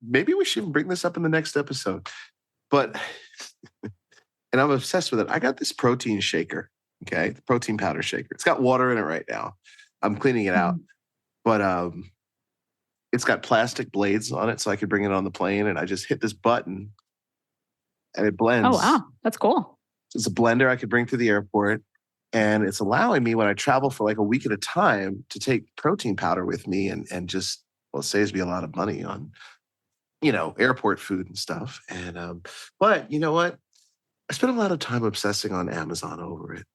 maybe we should bring this up in the next episode. But, and I'm obsessed with it. I got this protein shaker, okay? The protein powder shaker. It's got water in it right now. I'm cleaning it out. But it's got plastic blades on it so I could bring it on the plane. And I just hit this button and it blends. Oh, wow. That's cool. It's a blender I could bring to the airport. And it's allowing me when I travel for like a week at a time to take protein powder with me and just, well, it saves me a lot of money on, airport food and stuff. And, but you know what? I spent a lot of time obsessing on Amazon over it.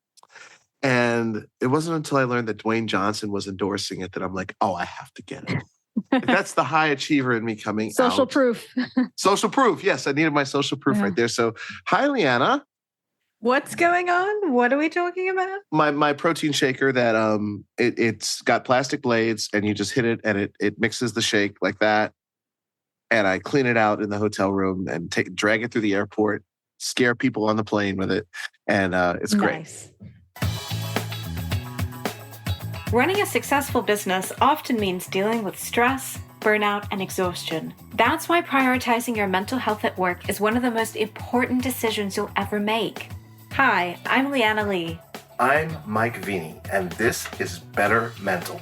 And it wasn't until I learned that Dwayne Johnson was endorsing it that I'm like, oh, I have to get it. That's the high achiever in me coming out. Social proof. Social proof. Yes, I needed my social proof right there. So, hi, Leanna. What's going on? What are we talking about? My protein shaker that it's got plastic blades and you just hit it and it mixes the shake like that. And I clean it out in the hotel room and drag it through the airport, scare people on the plane with it. And it's great. Nice. Running a successful business often means dealing with stress, burnout, and exhaustion. That's why prioritizing your mental health at work is one of the most important decisions you'll ever make. Hi, I'm Leanna Lee. I'm Mike Vini, and this is Bettermental.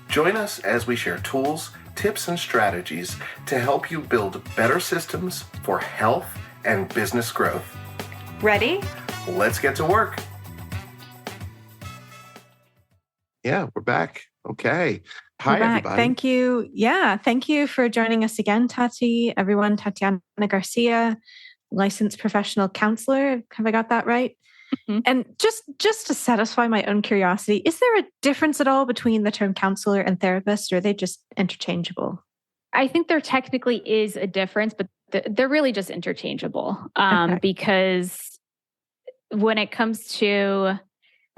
Join us as we share tools, tips, and strategies to help you build better systems for health and business growth. Ready? Let's get to work. Yeah, we're back. Okay. Hi, everybody. Thank you. Yeah, thank you for joining us again, Tati. Everyone, Tatiana Garcia, licensed professional counselor. Have I got that right? Mm-hmm. And just to satisfy my own curiosity, is there a difference at all between the term counselor and therapist, or are they just interchangeable? I think there technically is a difference, but they're really just interchangeable. Because when it comes to,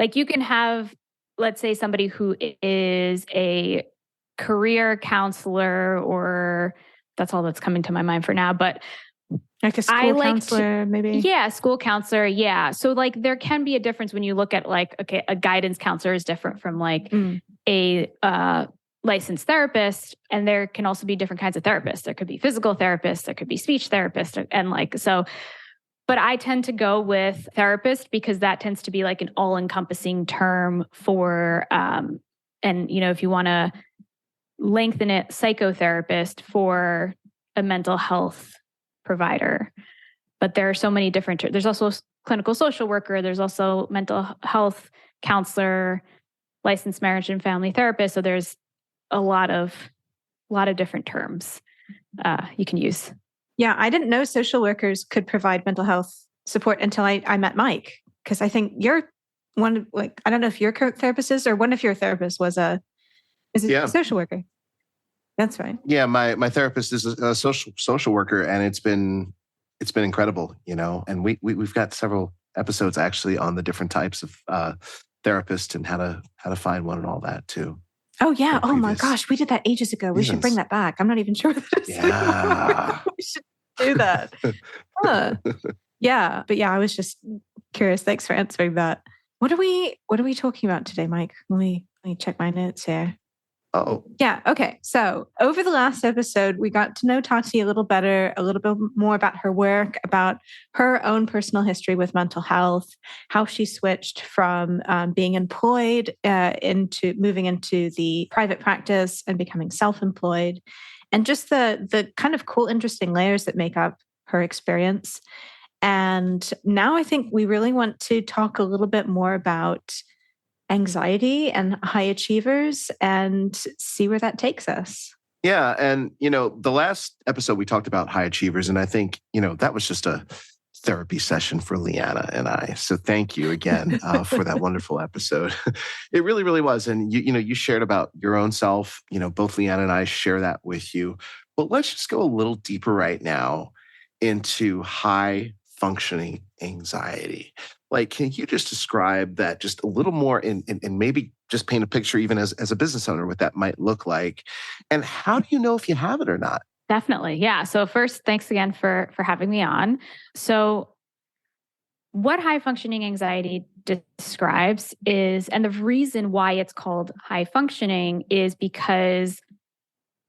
like, you can have, let's say, somebody who is a career counselor, or that's all that's coming to my mind for now, but like a school counselor, maybe? Yeah, school counselor. Yeah. So like there can be a difference when you look at like, okay, a guidance counselor is different from like a licensed therapist. And there can also be different kinds of therapists. There could be physical therapists, there could be speech therapists, and like, so, but I tend to go with therapist because that tends to be like an all-encompassing term for, and if you want to lengthen it, psychotherapist for a mental health provider. But there are so many different, there's also clinical social worker, there's also mental health counselor, licensed marriage and family therapist. So there's a lot of different terms you can use. Yeah, I didn't know social workers could provide mental health support until I met Mike, because I think you're one, like, I don't know if your current therapist is, or one of your therapists was a social worker. That's right. Yeah, my therapist is a social worker, and it's been incredible, And we've got several episodes actually on the different types of therapists and how to find one and all that too. Oh yeah! Oh my gosh, we did that ages ago. We should bring that back. I'm not even sure what it is. Yeah, we should do that. Yeah, but yeah, I was just curious. Thanks for answering that. What are we talking about today, Mike? Let me check my notes here. Oh. Yeah. Okay. So over the last episode, we got to know Tati a little better, a little bit more about her work, about her own personal history with mental health, how she switched from being employed into moving into the private practice and becoming self-employed, and just the kind of cool, interesting layers that make up her experience. And now I think we really want to talk a little bit more about anxiety and high achievers and see where that takes us. Yeah. And, the last episode we talked about high achievers, and I think, that was just a therapy session for Leanna and I. So thank you again for that wonderful episode. It really, really was. And you shared about your own self, both Leanna and I share that with you. But let's just go a little deeper right now into high functioning anxiety. Like, can you just describe that just a little more and maybe just paint a picture even as a business owner, what that might look like? And how do you know if you have it or not? Definitely. Yeah. So first, thanks again for having me on. So what high functioning anxiety describes is, and the reason why it's called high functioning is because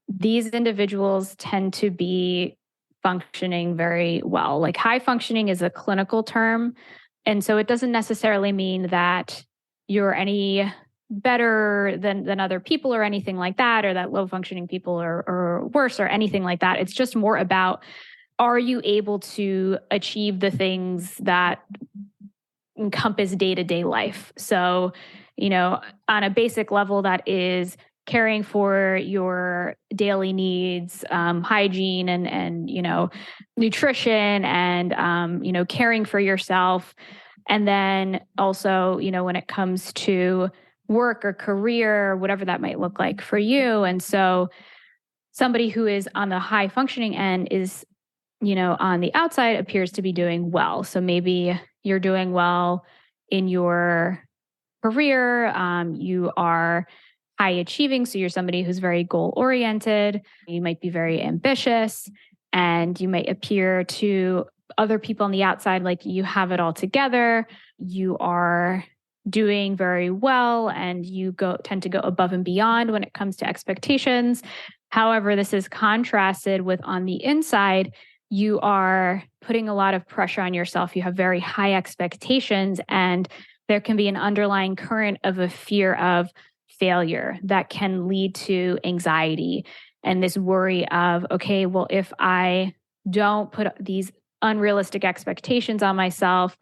these individuals tend to be functioning very well. Like high functioning is a clinical term. And so it doesn't necessarily mean that you're any better than other people or anything like that, or that low functioning people are worse or anything like that. It's just more about, are you able to achieve the things that encompass day-to-day life? So, on a basic level, that is caring for your daily needs, hygiene and nutrition and, caring for yourself. And then also, when it comes to work or career, whatever that might look like for you. And so somebody who is on the high functioning end is, on the outside appears to be doing well. So maybe you're doing well in your career. You are high achieving. So you're somebody who's very goal oriented. You might be very ambitious, and you might appear to other people on the outside like you have it all together. You are doing very well, and you tend to go above and beyond when it comes to expectations. However, this is contrasted with on the inside, you are putting a lot of pressure on yourself. You have very high expectations, and there can be an underlying current of a fear of failure that can lead to anxiety and this worry of, okay, well, if I don't put these unrealistic expectations on myself,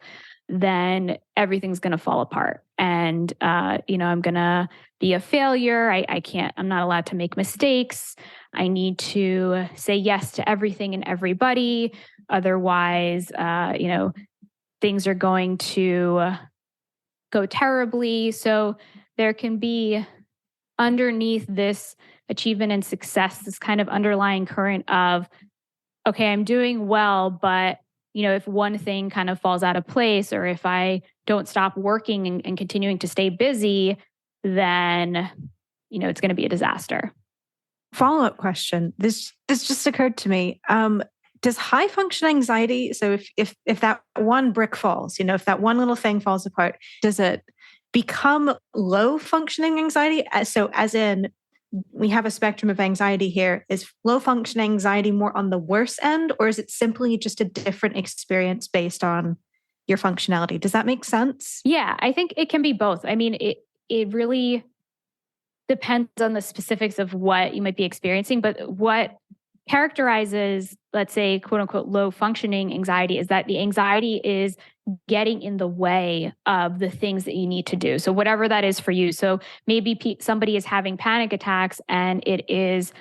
then everything's going to fall apart. And, I'm going to be a failure. I'm not allowed to make mistakes. I need to say yes to everything and everybody. Otherwise, things are going to go terribly. So there can be underneath this achievement and success, this kind of underlying current of, okay, I'm doing well, but if one thing kind of falls out of place, or if I don't stop working and continuing to stay busy, then, it's going to be a disaster. Follow-up question. This just occurred to me. Does high function anxiety, so if that one brick falls, if that one little thing falls apart, does it become low functioning anxiety? So as in, we have a spectrum of anxiety here. Is low function anxiety more on the worse end, or is it simply just a different experience based on your functionality? Does that make sense? Yeah, I think it can be both. I mean, it really depends on the specifics of what you might be experiencing, but what characterizes, let's say, quote unquote, low functioning anxiety is that the anxiety is getting in the way of the things that you need to do. So whatever that is for you. So maybe somebody is having panic attacks and it is,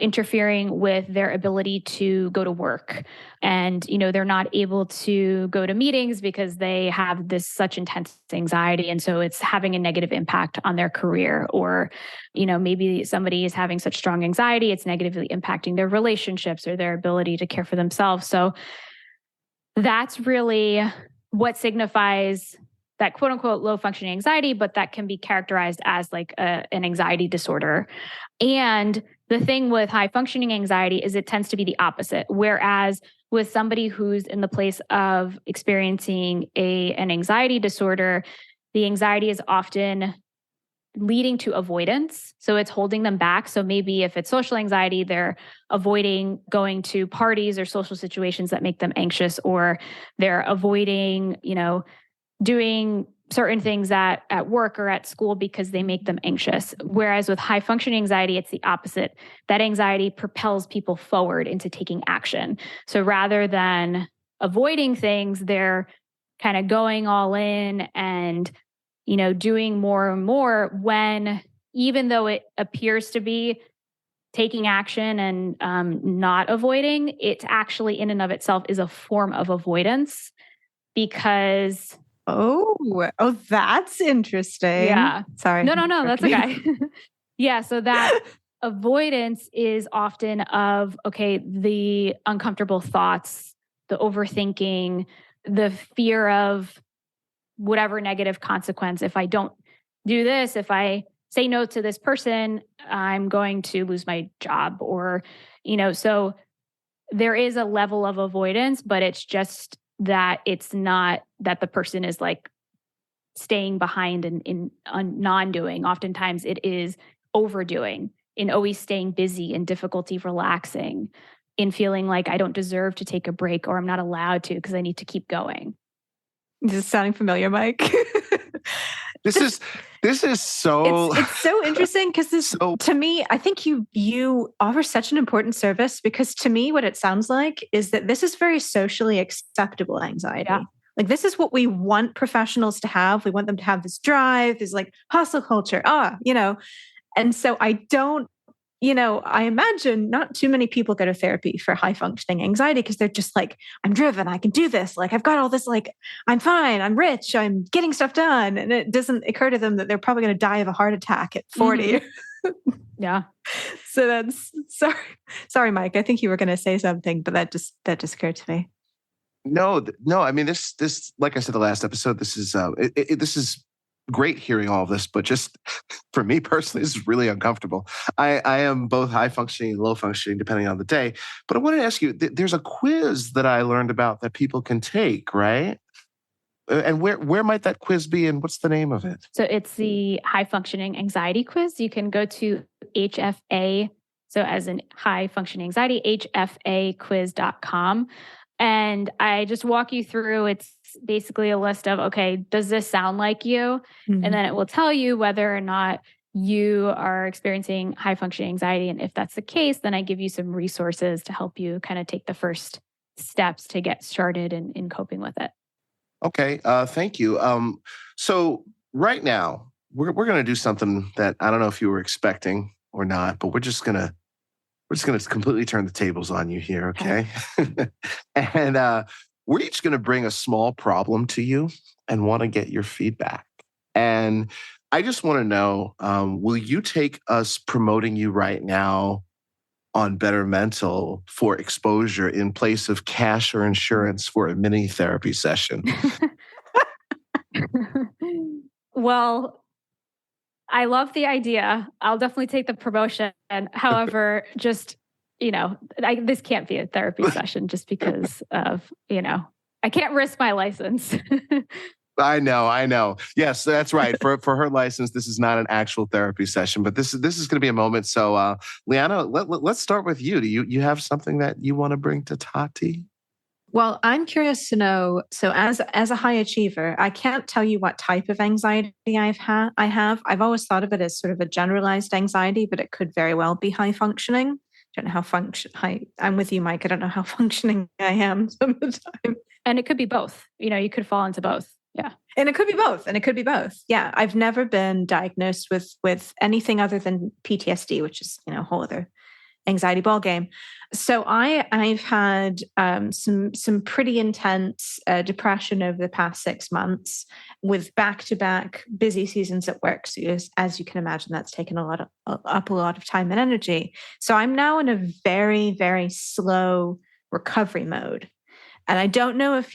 interfering with their ability to go to work. And, they're not able to go to meetings because they have this such intense anxiety. And so it's having a negative impact on their career. Or, maybe somebody is having such strong anxiety, it's negatively impacting their relationships or their ability to care for themselves. So that's really what signifies that quote unquote low functioning anxiety, but that can be characterized as like an anxiety disorder. And the thing with high functioning anxiety is it tends to be the opposite. Whereas with somebody who's in the place of experiencing an anxiety disorder, the anxiety is often leading to avoidance. So it's holding them back. So maybe if it's social anxiety, they're avoiding going to parties or social situations that make them anxious, or they're avoiding, doing certain things at work or at school because they make them anxious. Whereas with high functioning anxiety, it's the opposite. That anxiety propels people forward into taking action. So rather than avoiding things, they're kind of going all in and, doing more and more, when even though it appears to be taking action and not avoiding, it's actually in and of itself is a form of avoidance because... Oh, that's interesting. Yeah. Sorry. No, that's okay. Yeah. So that avoidance is often of, okay, the uncomfortable thoughts, the overthinking, the fear of whatever negative consequence. If I don't do this, if I say no to this person, I'm going to lose my job, or, so there is a level of avoidance, but it's just that it's not that the person is like staying behind in non-doing. Oftentimes it is overdoing. in always staying busy and difficulty relaxing, in feeling like I don't deserve to take a break or I'm not allowed to because I need to keep going. Is this sounding familiar, Mike? This is so it's so interesting because to me, I think you offer such an important service, because to me what it sounds like is that this is very socially acceptable anxiety. Yeah. Like, this is what we want professionals to have. We want them to have this drive, this like hustle culture, and so I imagine not too many people go to therapy for high functioning anxiety because they're just like, I'm driven, I can do this. Like, I've got all this, like, I'm fine, I'm rich, I'm getting stuff done. And it doesn't occur to them that they're probably going to die of a heart attack at 40. Mm-hmm. Yeah. So that's, sorry, Mike, I think you were going to say something, but that just occurred to me. No. I mean, this, like I said, the last episode, this is great hearing all of this, but just for me personally, this is really uncomfortable. I am both high functioning and low functioning depending on the day. But I wanted to ask you, there's a quiz that I learned about that people can take, right? And where might that quiz be, and what's the name of it? So it's the high functioning anxiety quiz. You can go to HFA, so as in high functioning anxiety, hfaquiz.com. And I just walk you through, it's basically a list of, okay, does this sound like you? Mm-hmm. And then it will tell you whether or not you are experiencing high functioning anxiety. And if that's the case, then I give you some resources to help you kind of take the first steps to get started in coping with it. Okay, thank you. So right now, we're going to do something that I don't know if you were expecting or not, but we're just going to completely turn the tables on you here, okay? And we're each going to bring a small problem to you and want to get your feedback. And I just want to know, will you take us promoting you right now on Bettermental for exposure in place of cash or insurance for a mini therapy session? Well, I love the idea. I'll definitely take the promotion. However, just, this can't be a therapy session just because of, I can't risk my license. I know. Yes, that's right. For her license, this is not an actual therapy session, but this is going to be a moment. So, Liana, let's start with you. Do you have something that you want to bring to Tati? Well, I'm curious to know, so as a high achiever, I can't tell you what type of anxiety I have. I've always thought of it as sort of a generalized anxiety, but it could very well be high functioning. I don't know how I'm with you, Mike. I don't know how functioning I am some of the time. And it could be both. You could fall into both. Yeah. And it could be both. Yeah. I've never been diagnosed with anything other than PTSD, which is, a whole other anxiety ballgame. So I've had some pretty intense depression over the past 6 months with back-to-back busy seasons at work. So as you can imagine, that's taken up a lot of time and energy. So I'm now in a very, very slow recovery mode. And I don't know if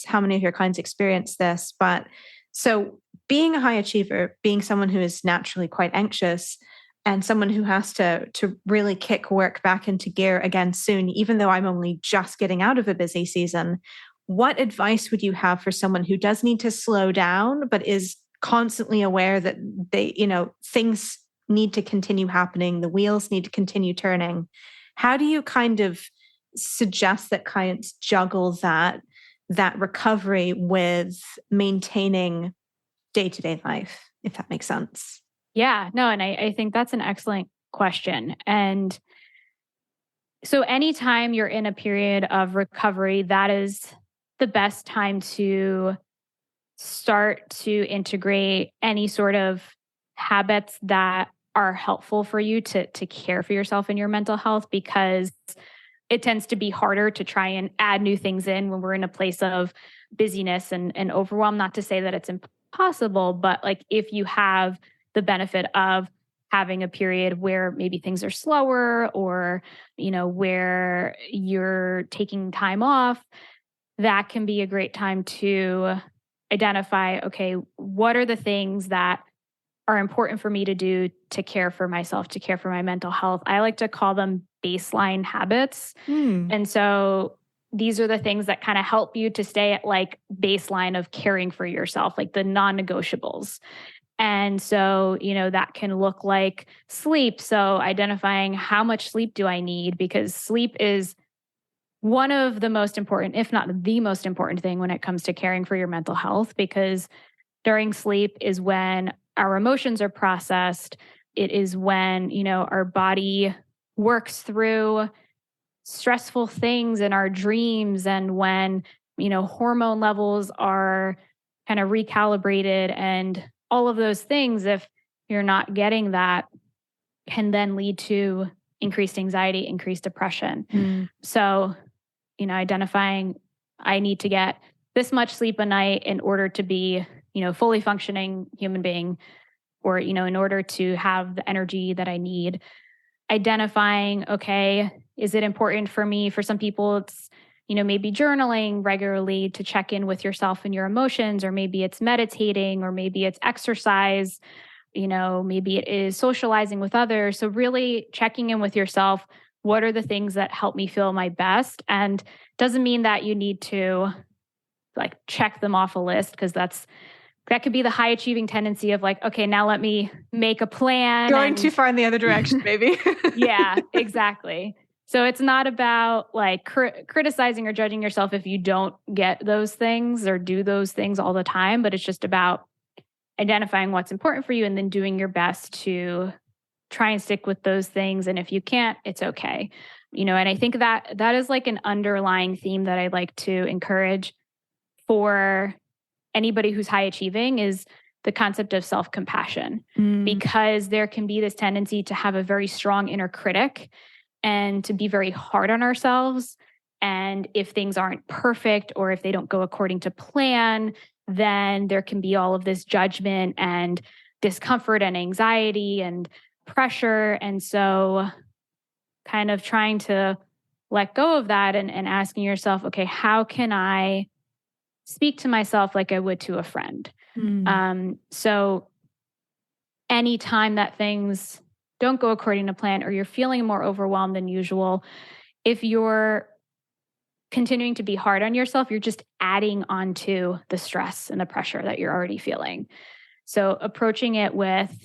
how many of your clients experience this, but so being a high achiever, being someone who is naturally quite anxious, and someone who has to really kick work back into gear again soon, even though I'm only just getting out of a busy season, what advice would you have for someone who does need to slow down, but is constantly aware that things need to continue happening, the wheels need to continue turning? How do you kind of suggest that clients juggle that recovery with maintaining day-to-day life, if that makes sense? Yeah, no, and I think that's an excellent question. And so anytime you're in a period of recovery, that is the best time to start to integrate any sort of habits that are helpful for you to care for yourself and your mental health, because it tends to be harder to try and add new things in when we're in a place of busyness and overwhelm. Not to say that it's impossible, but like if you have the benefit of having a period where maybe things are slower or, where you're taking time off, that can be a great time to identify, okay, what are the things that are important for me to do to care for myself, to care for my mental health? I like to call them baseline habits. And so these are the things that kind of help you to stay at like baseline of caring for yourself, like the non-negotiables. And so, that can look like sleep. So identifying how much sleep do I need, because sleep is one of the most important, if not the most important thing when it comes to caring for your mental health, because during sleep is when our emotions are processed. It is when, our body works through stressful things in our dreams, and when, hormone levels are kind of recalibrated, and all of those things, if you're not getting that, can then lead to increased anxiety, increased depression. So, identifying I need to get this much sleep a night in order to be, fully functioning human being, or, in order to have the energy that I need. Identifying, okay, is it important for me? For some people, it's, maybe journaling regularly to check in with yourself and your emotions, or maybe it's meditating, or maybe it's exercise, maybe it is socializing with others. So really checking in with yourself. What are the things that help me feel my best? And doesn't mean that you need to like check them off a list, because that could be the high achieving tendency of like, okay, now let me make a plan. Going too far in the other direction, maybe. Yeah, exactly. So it's not about like criticizing or judging yourself if you don't get those things or do those things all the time, but it's just about identifying what's important for you and then doing your best to try and stick with those things. And if you can't, it's okay. And I think that is like an underlying theme that I like to encourage for anybody who's high achieving, is the concept of self-compassion, because there can be this tendency to have a very strong inner critic and to be very hard on ourselves. And if things aren't perfect, or if they don't go according to plan, then there can be all of this judgment and discomfort and anxiety and pressure. And so kind of trying to let go of that and asking yourself, okay, how can I speak to myself like I would to a friend? So anytime that things don't go according to plan, or you're feeling more overwhelmed than usual, if you're continuing to be hard on yourself, you're just adding on to the stress and the pressure that you're already feeling. So approaching yourself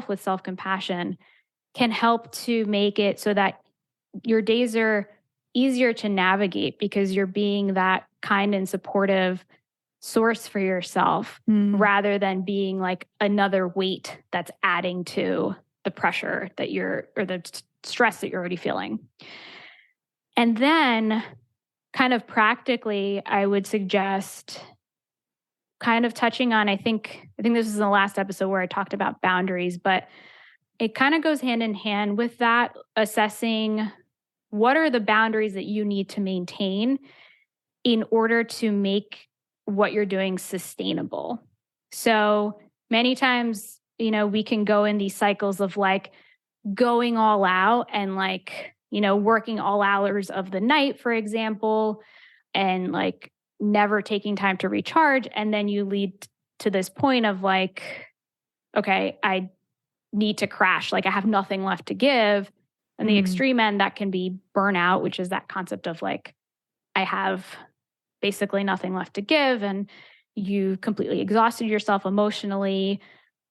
with self-compassion can help to make it so that your days are easier to navigate, because you're being that kind and supportive source for yourself, rather than being like another weight that's adding to the pressure or the stress that you're already feeling. And then kind of practically, I would suggest kind of touching on, I think this is the last episode where I talked about boundaries, but it kind of goes hand in hand with that, assessing what are the boundaries that you need to maintain in order to make what you're doing sustainable. So many times, we can go in these cycles of like going all out and like, working all hours of the night, for example, and like never taking time to recharge. And then you lead to this point of like, okay, I need to crash. Like I have nothing left to give. And the extreme end, that can be burnout, which is that concept of like, I have basically nothing left to give, and you completely exhausted yourself emotionally,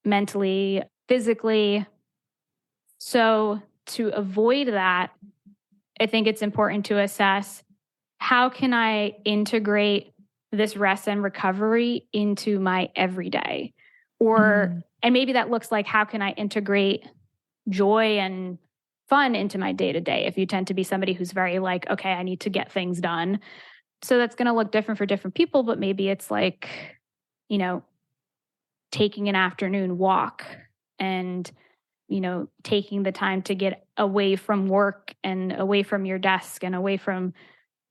mentally, physically. So to avoid that, I think it's important to assess, how can I integrate this rest and recovery into my everyday? And maybe that looks like, how can I integrate joy and fun into my day-to-day? If you tend to be somebody who's very like, okay, I need to get things done. So that's going to look different for different people, but maybe it's like, taking an afternoon walk and, taking the time to get away from work and away from your desk and away from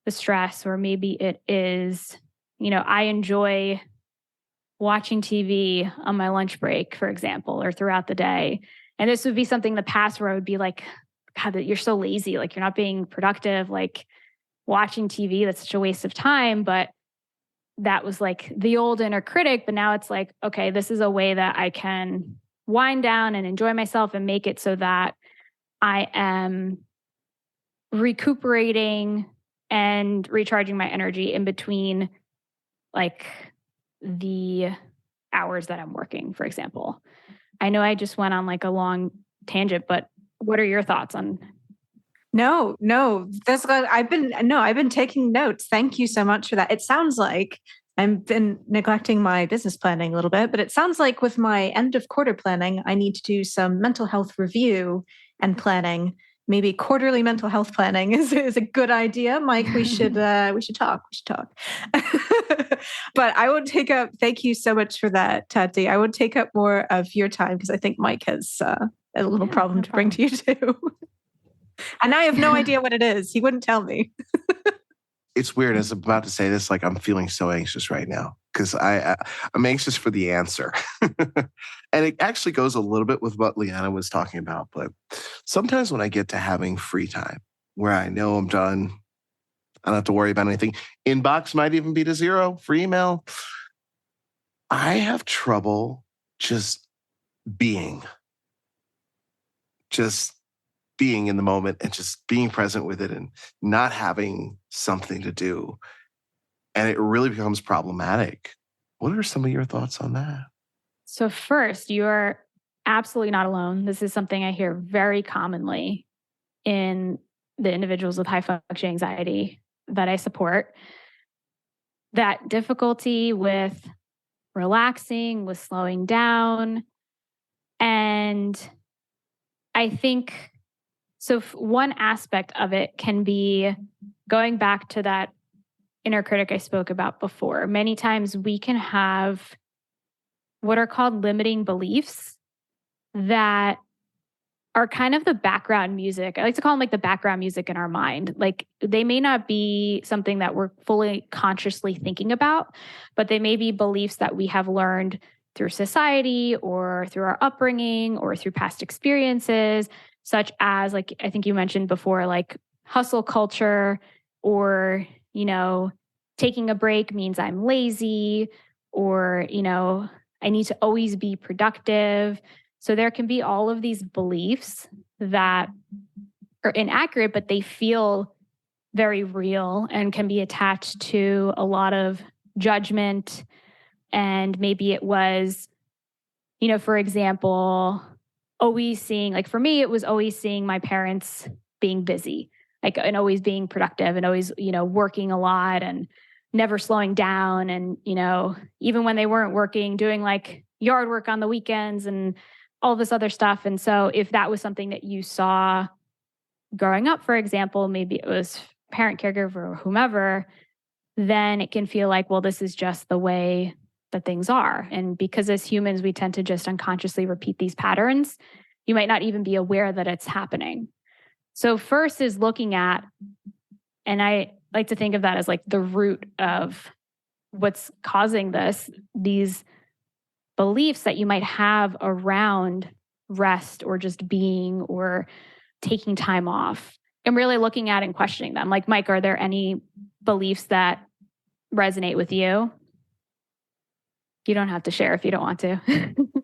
the stress. Or maybe it is, I enjoy watching TV on my lunch break, for example, or throughout the day. And this would be something in the past where I would be like, God, you're so lazy. Like you're not being productive. Like watching TV, that's such a waste of time. But that was like the old inner critic. But now it's like, okay, this is a way that I can wind down and enjoy myself and make it so that I am recuperating and recharging my energy in between like the hours that I'm working, for example. I know I just went on like a long tangent, but what are your thoughts on? No, I've been taking notes. Thank you so much for that. It sounds like I've been neglecting my business planning a little bit, but it sounds like with my end of quarter planning, I need to do some mental health review and planning. Maybe quarterly mental health planning is a good idea. Mike, we should talk. But I would take up, thank you so much for that, Tati. I would take up more of your time because I think Mike has a little problem to bring to you too. And I have no idea what it is. He wouldn't tell me. It's weird. As I'm about to say this, like I'm feeling so anxious right now because I'm anxious for the answer. And it actually goes a little bit with what Leanna was talking about. But sometimes when I get to having free time where I know I'm done, I don't have to worry about anything. Inbox might even be to zero, free email. I have trouble just being in the moment and just being present with it and not having something to do. And it really becomes problematic. What are some of your thoughts on that? So first, you are absolutely not alone. This is something I hear very commonly in the individuals with high functioning anxiety that I support. That difficulty with relaxing, with slowing down. And I think, so one aspect of it can be going back to that inner critic I spoke about before. Many times we can have what are called limiting beliefs that are kind of the background music. I like to call them like the background music in our mind. Like they may not be something that we're fully consciously thinking about, but they may be beliefs that we have learned through society or through our upbringing or through past experiences, such as, like, I think you mentioned before, like hustle culture, or, taking a break means I'm lazy, or, I need to always be productive. So there can be all of these beliefs that are inaccurate, but they feel very real and can be attached to a lot of judgment. And maybe it was, for example, always seeing, like for me, it was always seeing my parents being busy, like, and always being productive and always, working a lot and never slowing down. And, even when they weren't working, doing like yard work on the weekends and all this other stuff. And so if that was something that you saw growing up, for example, maybe it was parent, caregiver, or whomever, then it can feel like, well, this is just the way that things are. And because as humans, we tend to just unconsciously repeat these patterns, you might not even be aware that it's happening. So first is looking at, and I like to think of that as like the root of what's causing these beliefs that you might have around rest or just being or taking time off, and really looking at and questioning them. Like, Mike, are there any beliefs that resonate with you? You don't have to share if you don't want to.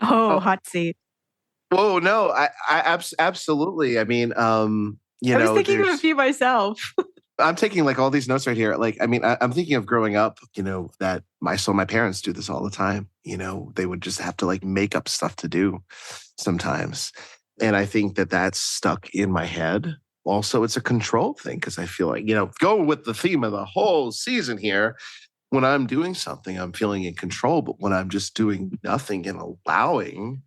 Hot seat. Whoa, no, I absolutely. I mean, I was thinking of a few myself. I'm taking like all these notes right here. Like, I mean, I'm thinking of growing up, that I saw my parents do this all the time. They would just have to like make up stuff to do sometimes. And I think that that's stuck in my head. Also, it's a control thing because I feel like, going with the theme of the whole season here, when I'm doing something, I'm feeling in control. But when I'm just doing nothing and allowing,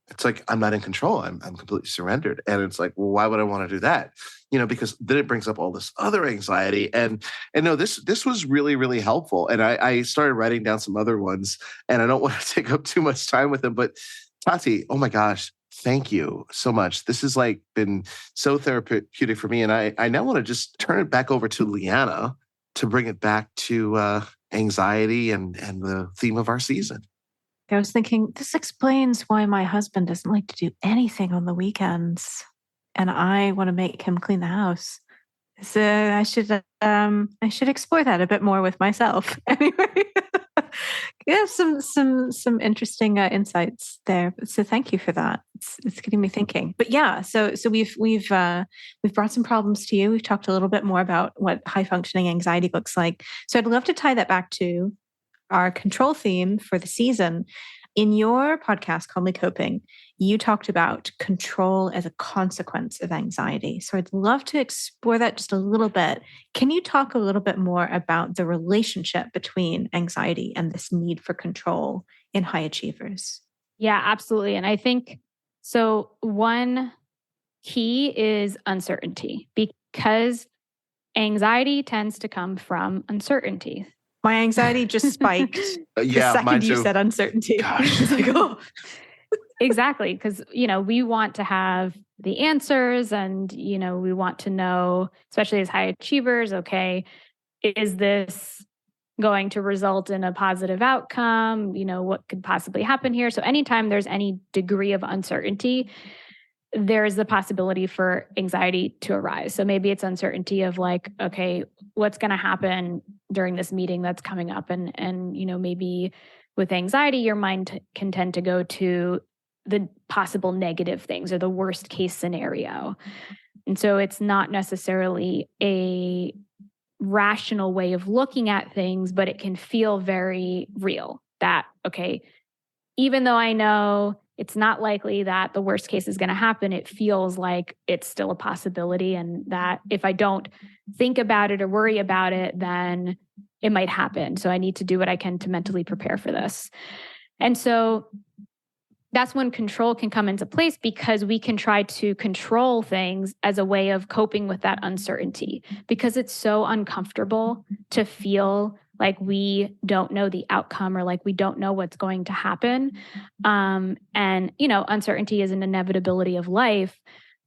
it's like I'm not in control. I'm completely surrendered. And it's like, well, why would I want to do that? Because then it brings up all this other anxiety. And no, this was really, really helpful. And I started writing down some other ones, and I don't want to take up too much time with them. But Tati, oh my gosh, thank you so much. This has like been so therapeutic for me. And I now want to just turn it back over to Leanna to bring it back to anxiety and the theme of our season. I was thinking, this explains why my husband doesn't like to do anything on the weekends, and I want to make him clean the house. So I should explore that a bit more with myself. Anyway, yeah, some interesting insights there. So thank you for that. It's getting me thinking. But yeah, so we've brought some problems to you. We've talked a little bit more about what high functioning anxiety looks like. So I'd love to tie that back to our control theme for the season. In your podcast, Calmly Coping, you talked about control as a consequence of anxiety. So I'd love to explore that just a little bit. Can you talk a little bit more about the relationship between anxiety and this need for control in high achievers? Yeah, absolutely. And I think, so one key is uncertainty, because anxiety tends to come from uncertainty. My anxiety just spiked the second you said uncertainty. Gosh. Like, oh. Exactly. Because, we want to have the answers and, we want to know, especially as high achievers, okay, is this going to result in a positive outcome? What could possibly happen here? So anytime there's any degree of uncertainty, there is the possibility for anxiety to arise. So maybe it's uncertainty of like, okay, what's going to happen during this meeting that's coming up? And maybe with anxiety, your mind can tend to go to the possible negative things or the worst case scenario. And so it's not necessarily a rational way of looking at things, but it can feel very real that, okay, even though I know it's not likely that the worst case is going to happen, it feels like it's still a possibility, and that if I don't think about it or worry about it, then it might happen. So I need to do what I can to mentally prepare for this. And so that's when control can come into place, because we can try to control things as a way of coping with that uncertainty, because it's so uncomfortable to feel like we don't know the outcome or like we don't know what's going to happen. And, uncertainty is an inevitability of life,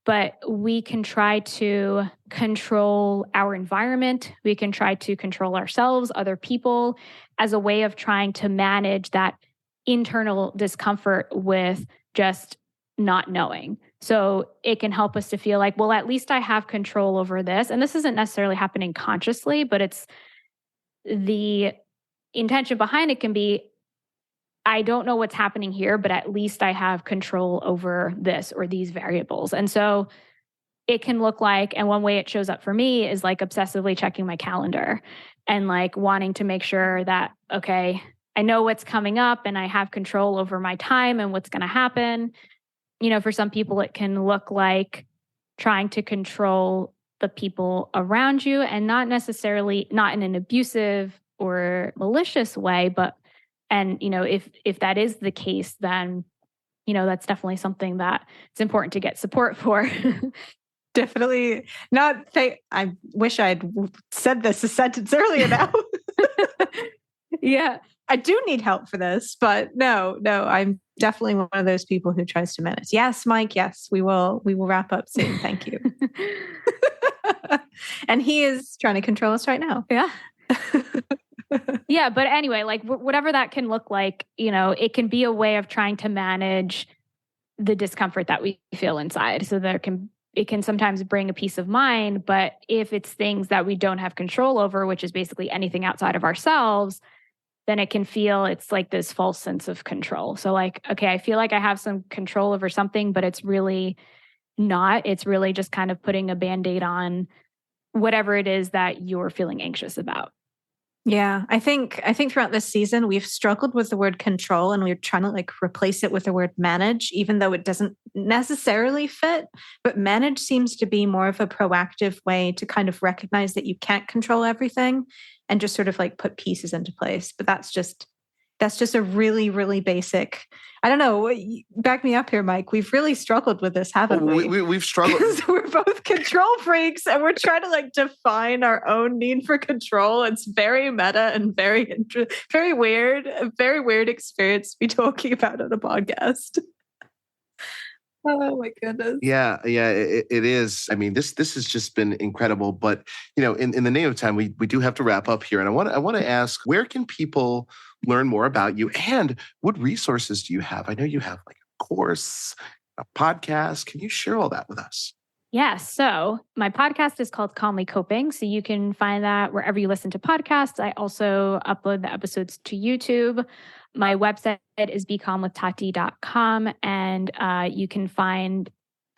but we can try to control our environment. We can try to control ourselves, other people, as a way of trying to manage that internal discomfort with just not knowing. So it can help us to feel like, well, at least I have control over this. And this isn't necessarily happening consciously, but it's the intention behind it can be, I don't know what's happening here, but at least I have control over this or these variables. And so it can look like, and one way it shows up for me is like obsessively checking my calendar and like wanting to make sure that, okay, I know what's coming up and I have control over my time and what's going to happen. For some people, it can look like trying to control the people around you, and not necessarily, not in an abusive or malicious way, and if that is the case, then, that's definitely something that it's important to get support for. Definitely not. I wish I'd said this a sentence earlier now. Yeah. I do need help for this, but no, I'm definitely one of those people who tries to manage. Yes, Mike. Yes, we will wrap up soon. Thank you. And he is trying to control us right now. Yeah. Yeah. But anyway, like whatever that can look like, it can be a way of trying to manage the discomfort that we feel inside. So it can sometimes bring a peace of mind, but if it's things that we don't have control over, which is basically anything outside of ourselves, then it can feel, it's like this false sense of control. So like, okay, I feel like I have some control over something, but it's really not. It's really just kind of putting a Band-Aid on whatever it is that you're feeling anxious about. Yeah, I think throughout this season, we've struggled with the word control, and we're trying to like replace it with the word manage, even though it doesn't necessarily fit. But manage seems to be more of a proactive way to kind of recognize that you can't control everything and just sort of like put pieces into place. But that's just a really, really basic. I don't know. Back me up here, Mike. We've really struggled with this, haven't we? We've struggled. We're both control freaks, and we're trying to like define our own need for control. It's very meta and very weird. A very weird experience to be talking about on a podcast. Oh my goodness. Yeah, it is. I mean, this has just been incredible. But in the name of time, we do have to wrap up here. And I want to ask, where can people learn more about you, and what resources do you have? I know you have like a course, a podcast. Can you share all that with us? Yeah. So my podcast is called Calmly Coping. So you can find that wherever you listen to podcasts. I also upload the episodes to YouTube. My website is becalmwithtati.com, and you can find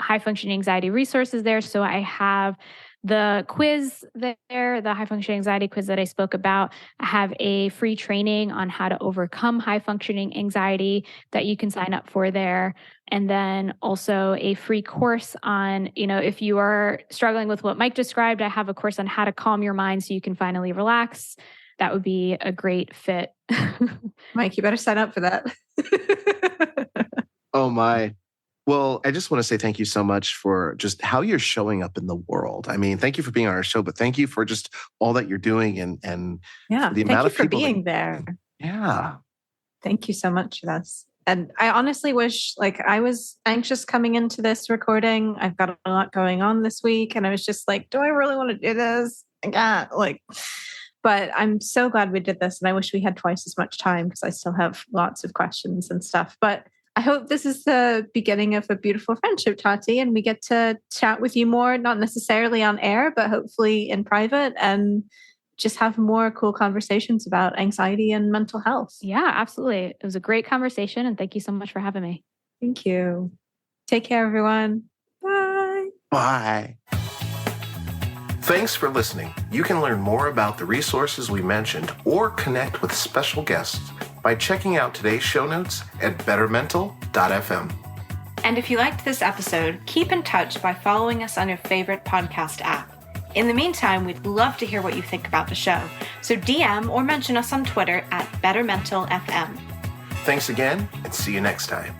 high functioning anxiety resources there. So I have The quiz there, the high functioning anxiety quiz that I spoke about, I have a free training on how to overcome high functioning anxiety that you can sign up for there. And then also a free course on, if you are struggling with what Mike described, I have a course on how to calm your mind so you can finally relax. That would be a great fit. Mike, you better sign up for that. Oh my. Well, I just want to say thank you so much for just how you're showing up in the world. I mean, thank you for being on our show, but thank you for just all that you're doing and the amount of people for being there. Yeah. Thank you so much for this. And I honestly wish, I was anxious coming into this recording. I've got a lot going on this week, and I was just like, do I really want to do this? But I'm so glad we did this, and I wish we had twice as much time because I still have lots of questions and stuff. But I hope this is the beginning of a beautiful friendship, Tati, and we get to chat with you more, not necessarily on air, but hopefully in private, and just have more cool conversations about anxiety and mental health. Yeah, absolutely. It was a great conversation, and thank you so much for having me. Thank you. Take care, everyone. Bye. Bye. Thanks for listening. You can learn more about the resources we mentioned or connect with special guests by checking out today's show notes at bettermental.fm. And if you liked this episode, keep in touch by following us on your favorite podcast app. In the meantime, we'd love to hear what you think about the show. So DM or mention us on Twitter at BettermentalFM. Thanks again, and see you next time.